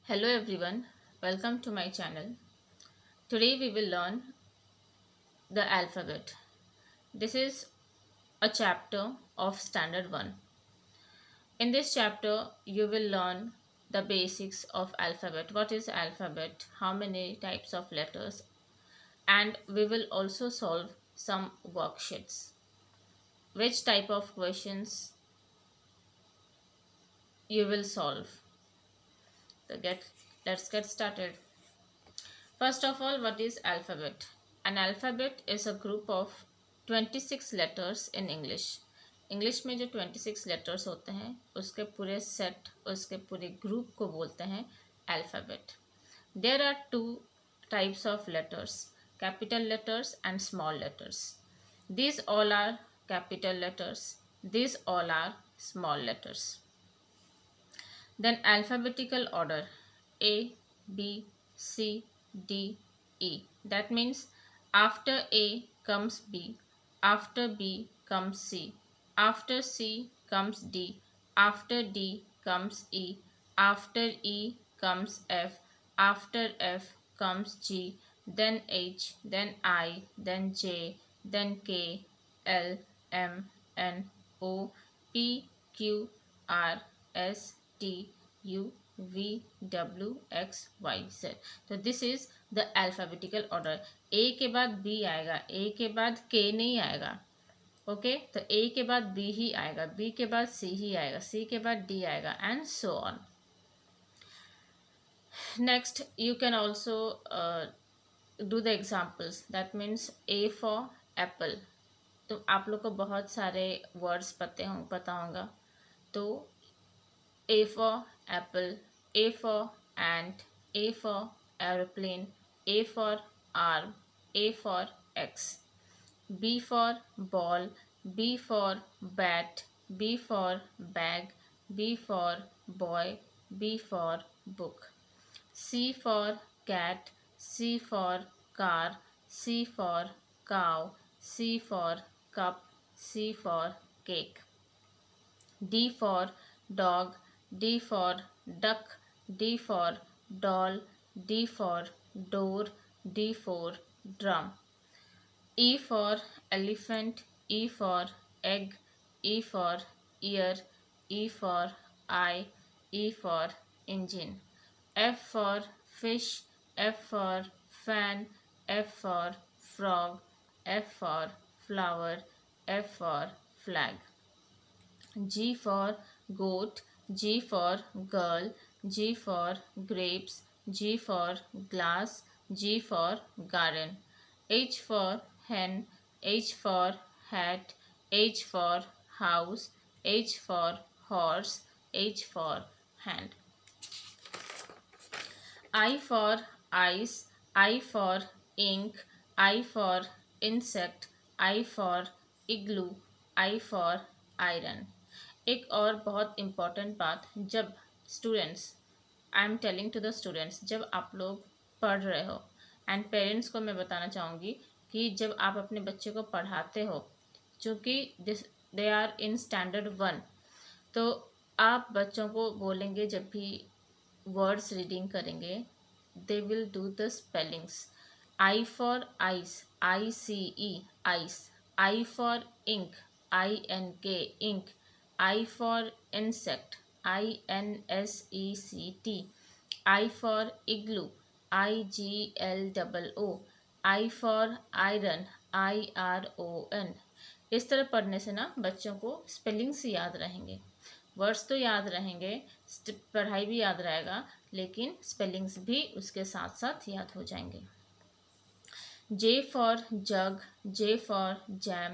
Hello everyone, welcome to my channel. Today we will learn the alphabet. This is a chapter of Standard 1. In this chapter, you will learn the basics of alphabet. What is alphabet? How many types of letters? And we will also solve some worksheets. Which type of questions you will solve? So let's get started. First of all, what is alphabet? An alphabet is a group of 26 letters in English. English में जो 26 letters होते हैं उसके पूरे set उसके पूरे group को बोलते हैं alphabet. There are two types of letters, capital letters and small letters. These all are capital letters. These all are small letters. Then alphabetical order: A, B, C, D, E. That means after A comes B, after B comes C, after C comes D, after D comes E, after E comes F, after F comes G, then H, then I, then J, then K, L, M, N, O, P, Q, R, S, T, U, V, W, X, Y, Z. तो this is the alphabetical order. A के बाद B आएगा, ए के बाद के नहीं आएगा. Okay तो ए के बाद बी ही आएगा, बी के बाद सी ही आएगा, सी के बाद डी आएगा and so on. Next you can also do the examples. That means A for Apple. तो आप लोग को बहुत सारे वर्ड्स पता होगा. तो A for apple, A for ant, A for aeroplane, A for arm, A for X. B for ball, B for bat, B for bag, B for boy, B for book. C for cat, C for car, C for cow, C for cup, C for cake. D for dog, D for duck, D for doll, D for door, D for drum. E for elephant, E for egg, E for ear, E for eye, E for engine. F for fish, F for fan, F for frog, F for flower, F for flag. G for goat, G for girl, G for grapes, G for glass, G for garden. H for hen, H for hat, H for house, H for horse, H for hand. I for ice, I for ink, I for insect, I for igloo, I for iron. एक और बहुत important बात, जब students, I am telling to the students, जब आप लोग पढ़ रहे हो एंड पेरेंट्स को मैं बताना चाहूँगी कि जब आप अपने बच्चे को पढ़ाते हो, चूँकि दे आर इन स्टैंडर्ड 1, तो आप बच्चों को बोलेंगे जब भी वर्ड्स रीडिंग करेंगे, they will do the spellings. I for ice, ICE ice. I for ink, INK ink. I for insect, INSECT. I for igloo, IGLOO. I for iron, IRON. इस तरह पढ़ने से ना बच्चों को स्पेलिंग्स याद रहेंगे. वर्ड्स तो याद रहेंगे, पढ़ाई भी याद रहेगा, लेकिन स्पेलिंग्स भी उसके साथ साथ याद हो जाएंगे. J for jug, J for jam,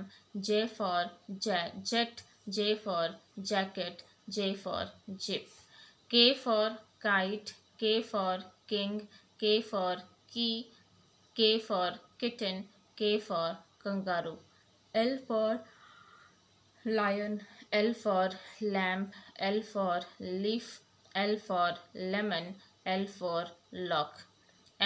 J for jet, J for jacket, J for jeep. K for kite, K for king, K for key, K for kitten, K for kangaroo. L for lion, L for lamp, L for leaf, L for lemon, L for lock.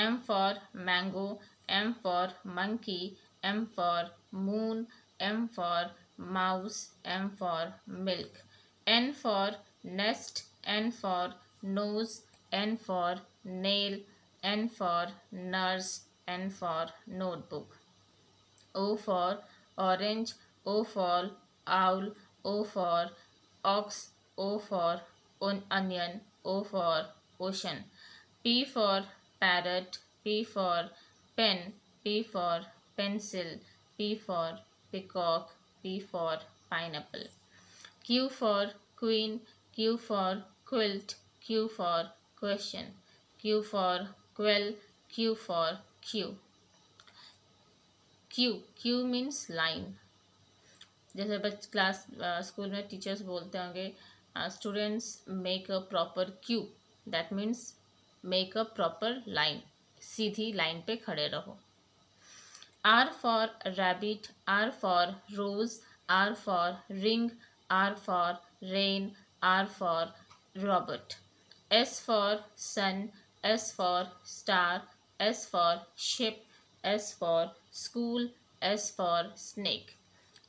M for mango, M for monkey, M for moon, M for mouse, M for milk. N for nest, N for nose, N for nail, N for nurse, N for notebook. O for orange, O for owl, O for ox, O for onion, O for ocean. P for parrot, P for pen, P for pencil, P for peacock, P for pineapple. Q for queen, Q for quilt, Q for question, Q for quell, Q for Q. Q means line. जैसे बच class school में teachers बोलते होंगे students make a proper Q, that means make a proper line, Sidhi line पे खड़े रहो. R for rabbit, R for rose, R for ring, R for rain, R for Robert. S for sun, S for star, S for ship, S for school, S for snake.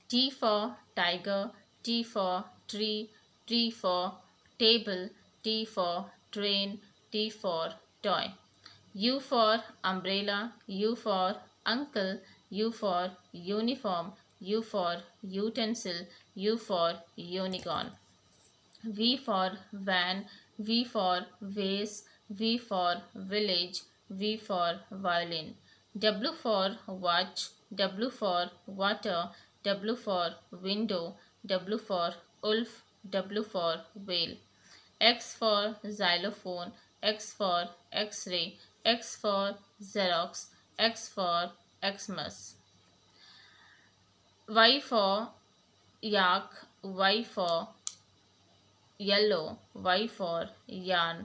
T for tiger, T for tree, T for table, T for train, T for toy. U for umbrella, U for uncle, U for uniform, U for utensil, U for unicorn. V for van, V for vase, V for village, V for violin. W for watch, W for water, W for window, W for wolf, W for whale. X for xylophone, X for X-ray, X for Xerox, X for Xmas. Y for yak, Y for yellow, Y for yarn,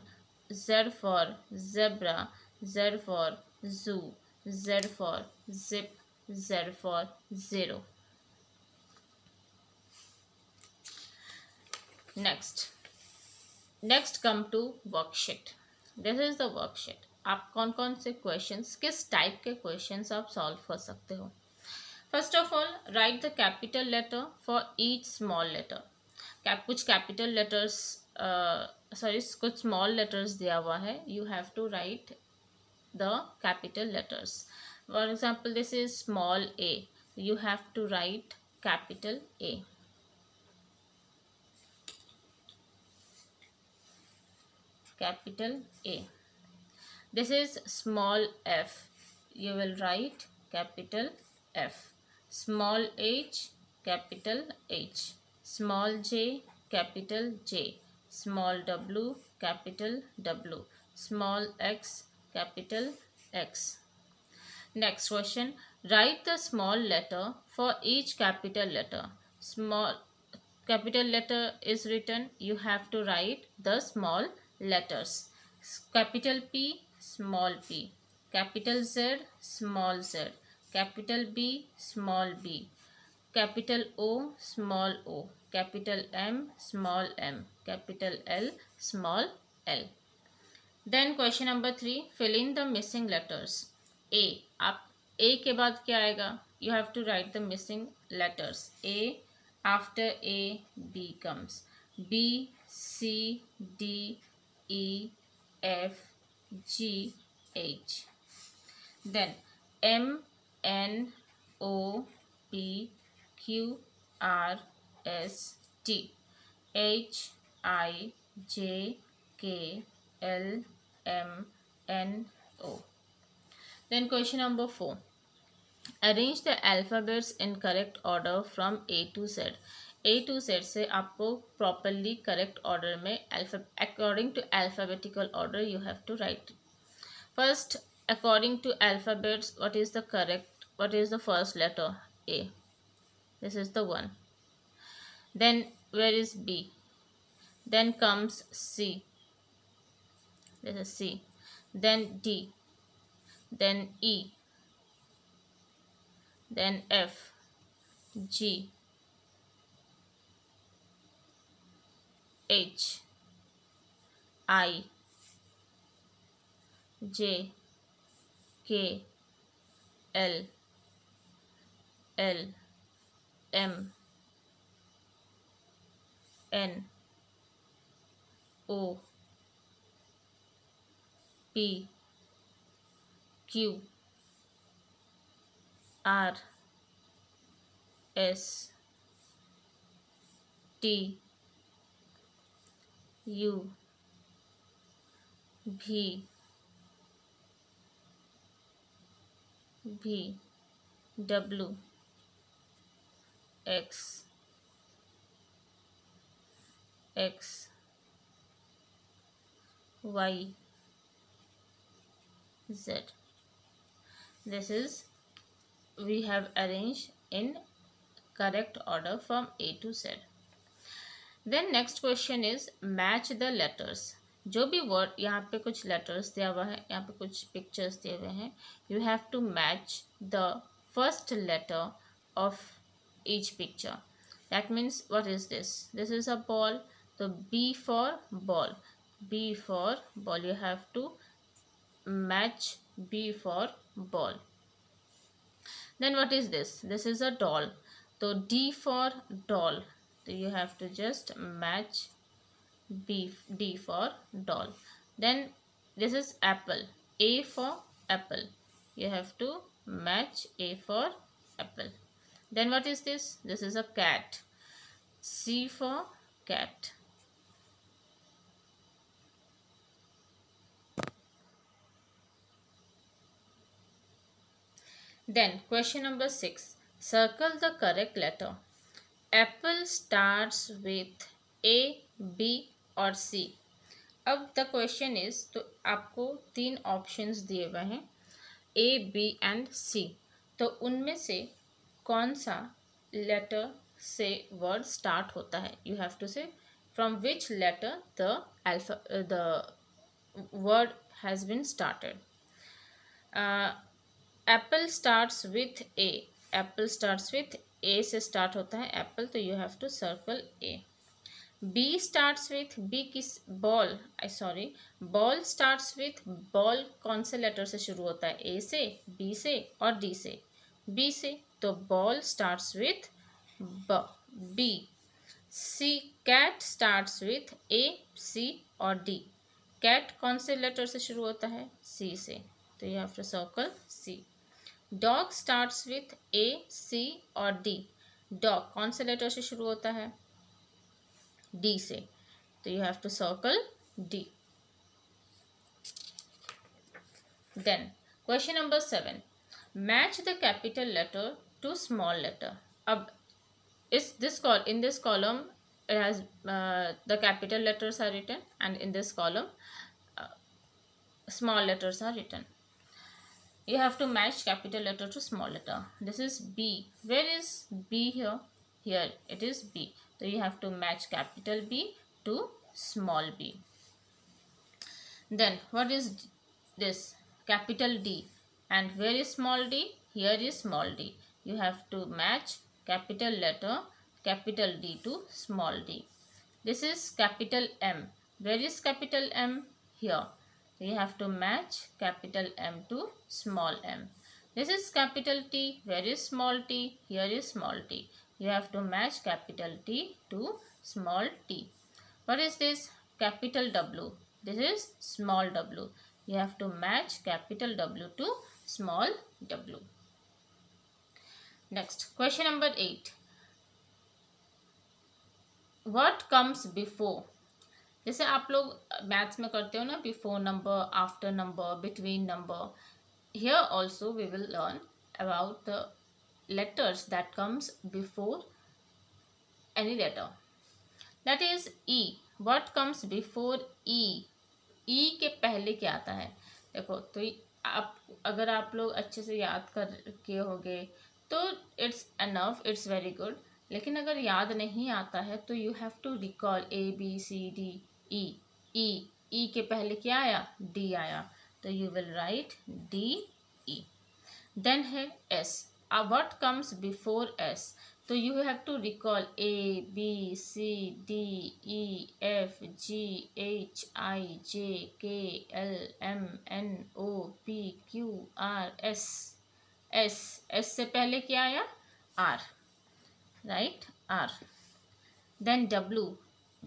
Z for zebra, Z for zoo, Z for zip, Z for zero. Next come to worksheet. This is the worksheet. आप कौन कौन से questions, किस type के questions आप solve कर सकते हो. First of all write the capital letter for each small letter. कुछ कैपिटल लेटर्स कुछ स्मॉल लेटर्स दिया हुआ है. You have to write the capital letters. For example this is small a. You have to write capital A. Capital A. This is small f. You will write capital F. Small h, capital H. Small j, capital J. Small w, capital W. Small x, capital X. Next question. Write the small letter for each capital letter. Small capital letter is written. You have to write the small letters. Capital P, small p. Capital Z, small z. Capital B, small b. Capital O, small o. Capital M, small m. Capital L, small l. Then question number 3. Fill in the missing letters. A. आप A के बाद क्या आएगा? You have to write the missing letters. A. After A, B comes. B, C, D, E, F, G, H. Then M, N, O, P, Q, R, S, T, H, I, J, K, L, M, N, O. Then question number 4. Arrange the alphabets in correct order from A to Z. A to Z से आपको properly correct order में according to alphabetical order you have to write. First, according to alphabets, what is the first letter? A. This is the one. Then where is B? Then comes C. This is C. Then D. Then E. Then F, G, H, I, J, K, L, L, M, N, O, P Q R S T U V W X Y Z. This is we have arranged in correct order from A to Z. Then next question is match the letters. जो भी word यहाँ पे कुछ letters दिया हुआ है, यहाँ पे कुछ pictures दिए हुए हैं, you have to match the first letter of each picture. That means what is this? This is a ball. So B for ball. B for ball. You have to match B for ball. Then what is this? This is a doll. So D for doll. So you have to just match D for doll. Then this is apple. A for apple. You have to match A for apple. Then what is this? This is a cat. C for cat. Then question number 6. Circle the correct letter. Apple starts with A, B और C. अब the question is, तो आपको 3 options दिए हुए हैं A, B and C. तो उनमें से कौन सा लेटर से वर्ड स्टार्ट होता है? You have to say from which letter the word has been started. Apple starts with A. Apple starts with A से स्टार्ट होता है एप्पल, तो you have to circle A. B starts with B किस ball sorry ball starts with ball कौन से letter से शुरू होता है? ए से, बी से और डी से. बी से, तो ball starts with B. C cat starts with A, C और डी. कैट कौन से लेटर से शुरू होता है? सी से, तो you have to circle C. Dog starts with A, C और डी. डॉग कौन से लेटर से शुरू होता है? डी से, तो you have to circle D. Then question number 7. Match the capital letter to small letter. अब in this column it has the capital letters are written, and in this column small letters are written. You have to match capital letter to small letter. This is B. Where is B here? Here it is B. So you have to match capital B to small b. Then what is this? Capital D. And where is small d? Here is small d. You have to match capital letter capital D to small d. This is capital M. Where is capital M? Here. You have to match capital M to small m. This is capital T. Where is small t? Here is small t. You have to match capital T to small t. What is this? Capital W. This is small w. You have to match capital W to small w. Next, question number 8. What comes before? जैसे आप लोग maths में करते हो ना, before number, after number, between number. Here also we will learn about the letters that comes before any letter. That is E. What comes before E? E के पहले क्या आता है? देखो, तो आप अगर आप लोग अच्छे से याद कर किए होंगे तो it's enough, it's very good. लेकिन अगर याद नहीं आता है तो you have to recall A B C D E. E के पहले क्या आया? D आया, तो you will write D E. Then है S. What comes before S? तो you have to recall A B C D E F G H I J K L M N O P Q R S. S से पहले क्या आया? R. Right? R. Then W.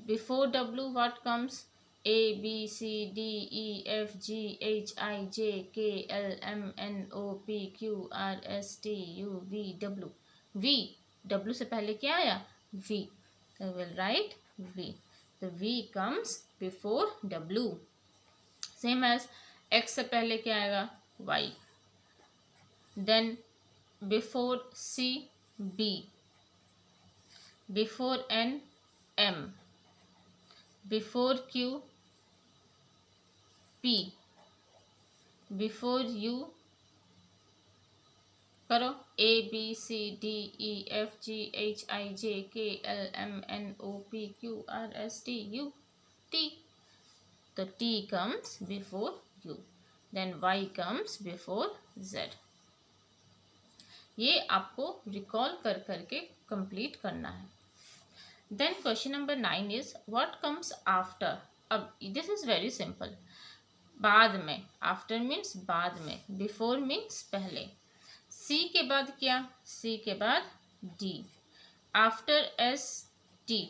Before W what comes? A B C D E F G H I J K L M N O P Q R S T U V W. V, W से पहले क्या आया? V. So we'll write V. The V comes before W. Same as X से पहले क्या आएगा? Y. Then before C, B. Before N, M. Before Q, P. Before U, करो A B C D E F G H I J K L M N O P Q R S T U T. तो T comes before U. Then Y comes before Z. ये आपको recall कर करके complete करना है. Then question number 9 is what comes after. अब this is very simple. बाद में, आफ्टर मीन्स बाद में, बिफोर मीन्स पहले. सी के बाद क्या? सी के बाद D. After S, T.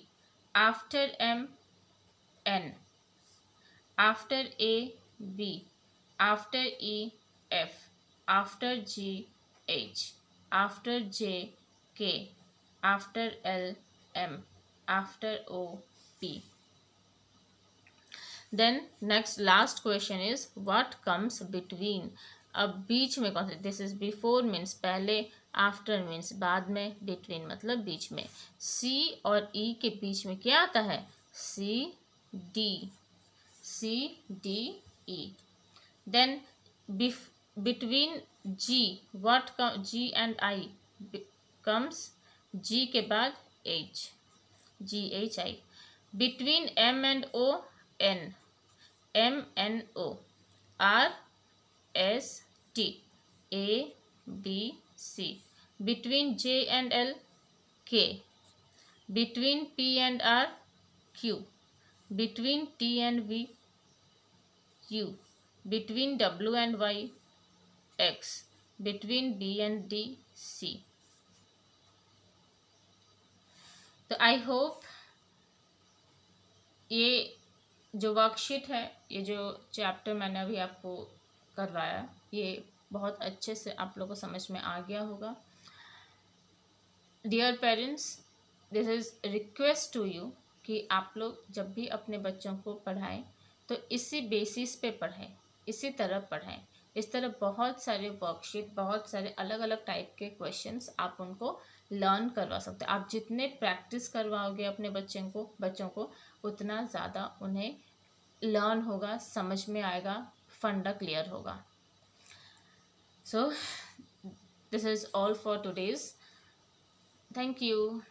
After M, N. After A, B. After E, F. After G, H. After J, K. After L, M. After O, P. Then next last question is what comes between. अब बीच में कौन सा? This is before means पहले, after means बाद में, between मतलब बीच में. सी और ई के बीच में क्या आता है? C D. C D E. Then between G, what come? G and I comes. G के बाद H. G H I. Between M and O, N. M N O. R S T. A B C. Between J and L, K. Between P and R, Q. Between T and V, U. Between W and Y, X. Between B and D, C. तो I hope ये जो worksheet है, ये जो chapter मैंने अभी आपको करवाया, ये बहुत अच्छे से आप लोगों को समझ में आ गया होगा. Dear parents, this is request to you कि आप लोग जब भी अपने बच्चों को पढ़ाएं तो इसी बेसिस पे पढ़ाएं, इसी तरह पढ़ाएं. इस तरह बहुत सारे वर्कशीट, बहुत सारे अलग अलग टाइप के क्वेश्चंस आप उनको लर्न करवा सकते हैं. आप जितने प्रैक्टिस करवाओगे अपने बच्चों को उतना ज़्यादा उन्हें लर्न होगा, समझ में आएगा, फंडा क्लियर होगा. So this is all for today's. Thank you.